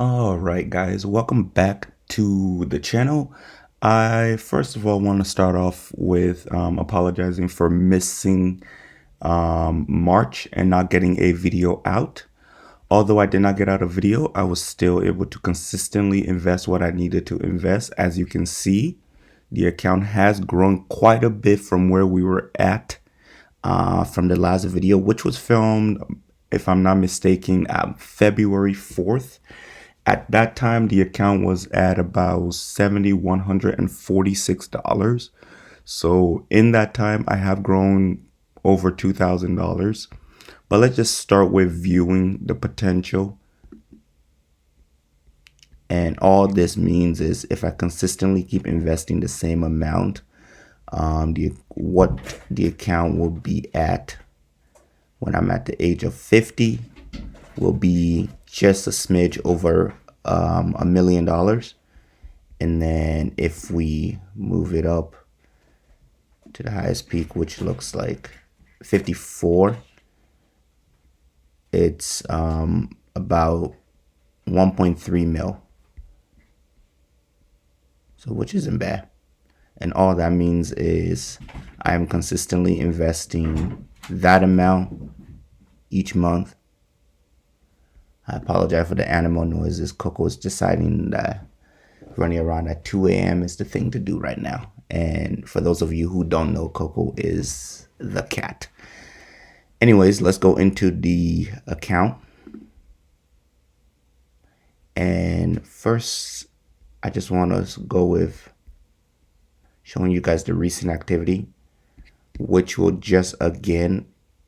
All right, guys, welcome back to the channel. I first of all want to start off with apologizing for missing March and not getting a video out. Although I did not get out a video, I was still able to consistently invest what I needed to invest. As you can see, the account has grown quite a bit from where we were at from the last video, which was filmed, if I'm not mistaken, February 4th. At that time, the account was at about $7,146. So in that time, I have grown over $2,000. But let's just start with viewing the potential. And all this means is if I consistently keep investing the same amount, what the account will be at when I'm at the age of 50 will be just a smidge over $1 million. And then if we move it up to the highest peak, which looks like 54, it's about 1.3 mil. So which isn't bad. And all that means is I am consistently investing that amount each month. I apologize for the animal noises. Coco is deciding that running around at 2 a.m. is the thing to do right now. And for those of you who don't know, Coco is the cat. Anyways, let's go into the account. And first, I just want to go with showing you guys the recent activity, which will just, again,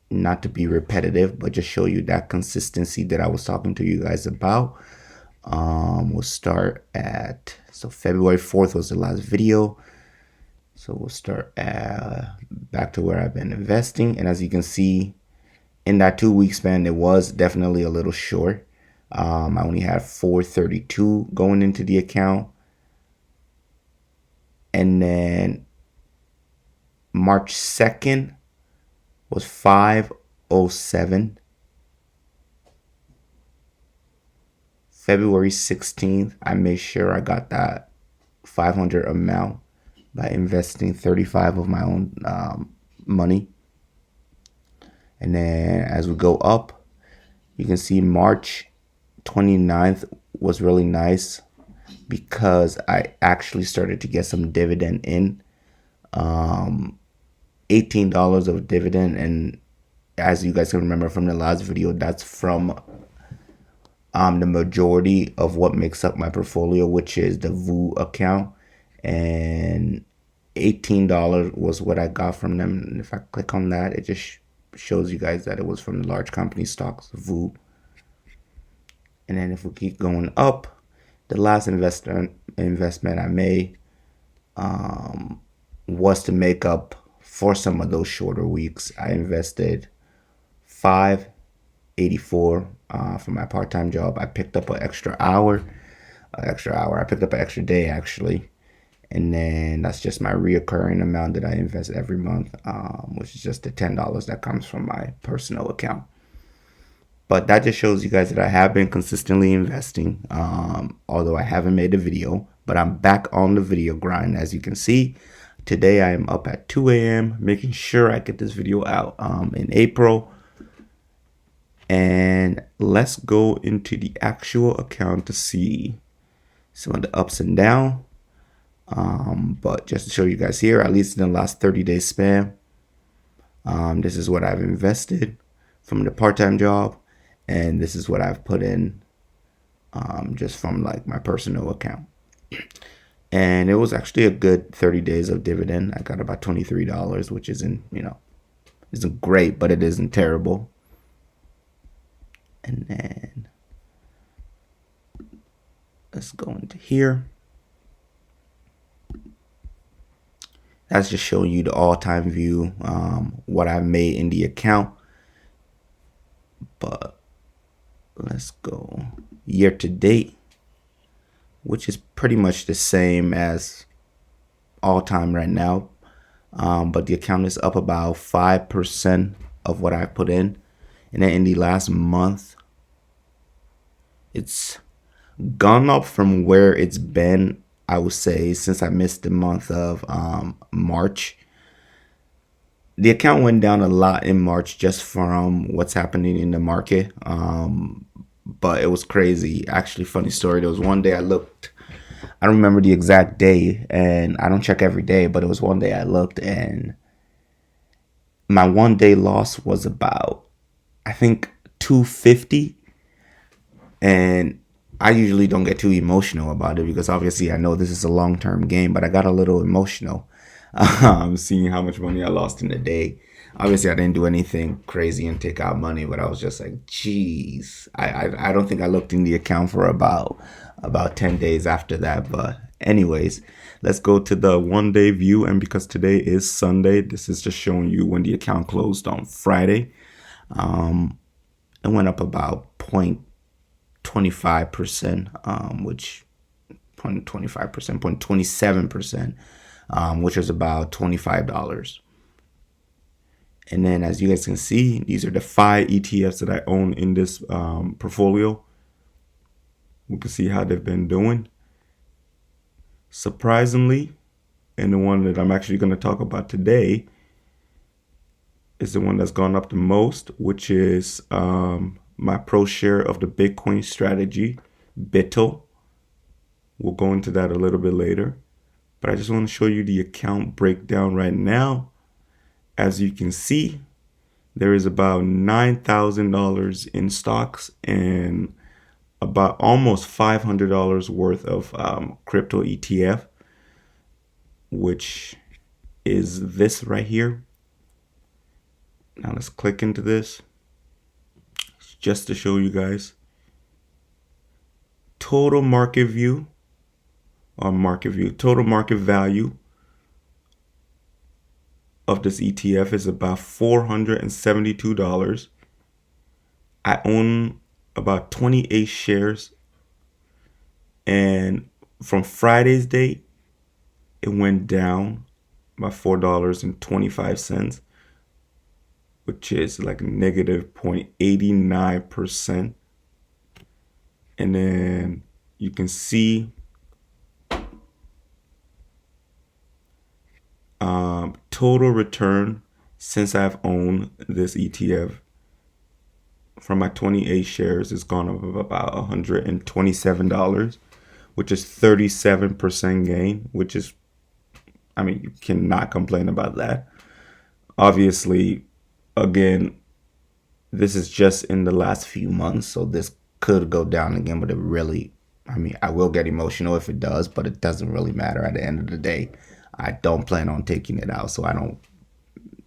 not to be repetitive, but just show you that consistency that I was talking to you guys about. We'll start at, so February 4th was the last video. So we'll start back to where I've been investing. And as you can see, in that 2-week span, it was definitely a little short. I only had 432 going into the account. And then March 2nd was 507. February 16th, I made sure I got that 500 amount by investing 35 of my own money. And then as we go up, you can see March 29th was really nice because I actually started to get some dividend in. $18 of dividend, and as you guys can remember from the last video, that's from the majority of what makes up my portfolio, which is the VU account, and $18 was what I got from them. And if I click on that, it just shows you guys that it was from the large company stocks, VU. And then if we keep going up, the last investment I made was to make up for some of those shorter weeks. I invested $584 for my part-time job. I picked up an extra hour. I picked up an extra day actually, and then that's just my reoccurring amount that I invest every month, which is just the $10 that comes from my personal account. But that just shows you guys that I have been consistently investing, although I haven't made a video, but I'm back on the video grind. As you can see, today I am up at 2 a.m. making sure I get this video out in April. And let's go into the actual account to see some of the ups and downs. But just to show you guys here, at least in the last 30-day span, this is what I've invested from the part-time job. And this is what I've put in just from like my personal account. And it was actually a good 30 days of dividend. I got about $23, which isn't great, but it isn't terrible. And then let's go into here. That's just showing you the all-time view, what I've made in the account. But let's go year to date, which is pretty much the same as all time right now. But the account is up about 5% of what I put in. And then in the last month, it's gone up from where it's been, I would say, since I missed the month of March. The account went down a lot in March just from what's happening in the market. But it was crazy. Actually, funny story. There was one day I looked, I don't remember the exact day, and I don't check every day, but it was one day I looked, and my 1 day loss was about, I think, 250. And I usually don't get too emotional about it because obviously I know this is a long term game, but I got a little emotional seeing how much money I lost in a day. Obviously, I didn't do anything crazy and take out money, but I was just like, geez. I don't think I looked in the account for about 10 days after that. But anyways, let's go to the 1 day view. And because today is Sunday, this is just showing you when the account closed on Friday. It went up about 0.25%, which 0.25%, 0.27%, which is about $25. And then as you guys can see, these are the 5 ETFs that I own in this portfolio. We can see how they've been doing. Surprisingly, and the one that I'm actually going to talk about today is the one that's gone up the most, which is my pro share of the Bitcoin strategy, BITL. We'll go into that a little bit later. But I just want to show you the account breakdown right now. As you can see, there is about $9,000 in stocks and about almost $500 worth of crypto ETF, which is this right here. Now let's click into this just to show you guys. Total market value of this ETF is about $472. I own about 28 shares, and from Friday's date, it went down by $4.25, which is like negative 0.89%. And then you can see total return since I've owned this ETF from my 28 shares has gone up of about $127, which is 37% gain, which is, I mean, you cannot complain about that. Obviously, again, this is just in the last few months, so this could go down again, but it really, I mean, I will get emotional if it does, but it doesn't really matter at the end of the day. I don't plan on taking it out, so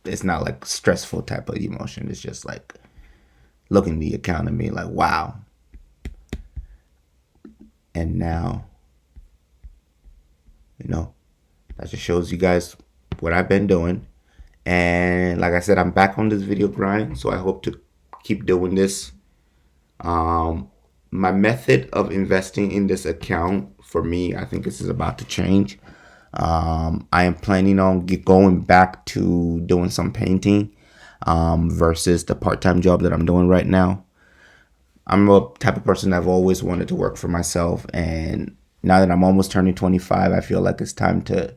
it's not like stressful type of emotion. It's just like looking at the account and being like, wow. And now, that just shows you guys what I've been doing. And like I said, I'm back on this video grind, so I hope to keep doing this. My method of investing in this account, for me, I think this is about to change. I am planning on going back to doing some painting versus the part-time job that I'm doing right now. I'm a type of person that I've always wanted to work for myself, and now that I'm almost turning 25, I feel like it's time to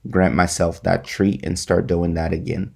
grant myself that treat and start doing that again.